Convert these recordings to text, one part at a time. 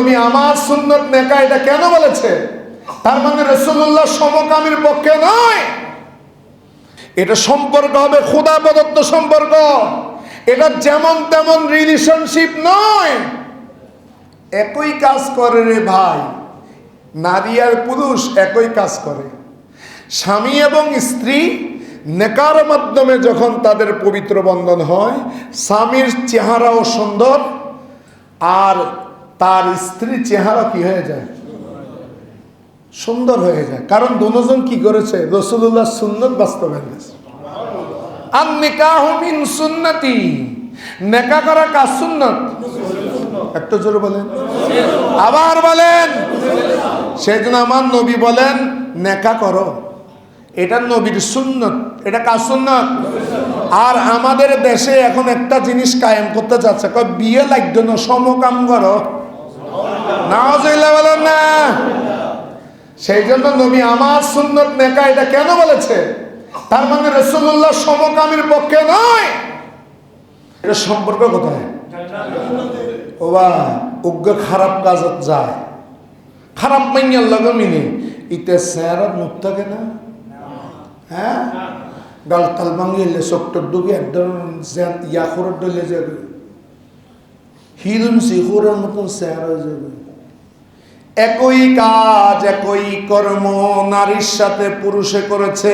নবী আমার সুন্নত নেকা এটা কেন বলেছে? তার মানে রাসূলুল্লাহ সমকামীর পক্ষে নয়। এটা সম্পর্ক হবে খোদা প্রদত্ত সম্পর্ক। এটা যেমন তেমন রিলেশনশিপ নয়। একই কাজ করে রে ভাই, নারী আর পুরুষ একই কাজ করে। স্বামী এবং স্ত্রী নেকার মাধ্যমে যখন তাদের পবিত্র বন্ধন হয়, স্বামীর চেহারাও সুন্দর আর তার স্ত্রীর চেহারা কি হয়ে যায়? সুন্দর হয়ে যায়। কারণ দুজন কি করেছে? রাসূলুল্লাহ সুন্নাত বাস্তবায়ন করেছে। আন নিকাহু মিন সুন্নতি, নেকা করা কাজ সুন্নাত। একটু জোরে বলেন, আবার বলেন। সেজন্য আমার নবী বলেন নেকা করো, এটা নবীর সুন্নত, এটা কার সুন্নত? আর আমাদের দেশে এখন একটা জিনিস কায়েম করতে যাচ্ছে, বিয়ে লাগতো না, সমকাম করো। নাউজুবিল্লাহ বলেন না। সেই জন্য নবী আমার সুন্নত নেকা এটা কেন বলেছে? তার মানে রাসূলুল্লাহ সমকামীর পক্ষে নয়। এটা সম্পর্ক কোথায়? ওবা উগ্র খারাপ কাজত যায়, খারাপ মাইয়ার লগে মিলে ইতে চেহারা মুখ থাকে না। হ্যাঁ, গাল তাল ভাঙিলে চোখটোর ডুবে একদম ইয়াকুর ডলে যাবে, হিরুন সিহুরের মতন চেহারা হয়ে যাবে। একই কাজ একই কর্ম নারীর সাথে পুরুষে করেছে,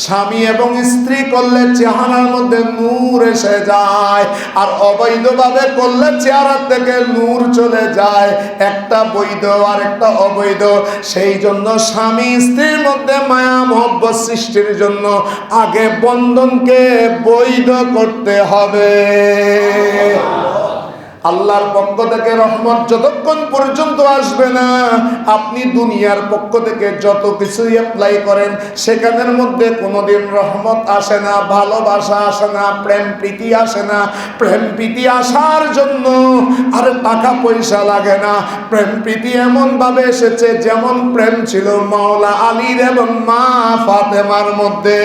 স্বামী এবং স্ত্রী করলে চেহারার মধ্যে নূর এসে যায়, আর অবৈধভাবে করলে চেহারা থেকে নূর চলে যায়। একটা বৈধ আর একটা অবৈধ। সেই জন্য স্বামী স্ত্রীর মধ্যে মায়া মহব্বত সৃষ্টির জন্য আগে বন্ধনকে বৈধ করতে হবে। আল্লাহর পক্ষ থেকে রহমত যতক্ষণ পর্যন্ত আসবে না, আপনি দুনিয়ার পক্ষ থেকে যত কিছুই অ্যাপ্লাই করেন সেখানের মধ্যে কোনোদিন রহমত আসে না, ভালোবাসা আসে না, প্রেম প্রীতি আসে না। প্রেম প্রীতি আসার জন্য আর টাকা পয়সা লাগে না। প্রেম প্রীতি এমন ভাবে এসেছে যেমন প্রেম ছিল মাওলা আলীর এবং মা ফাতেমার মধ্যে।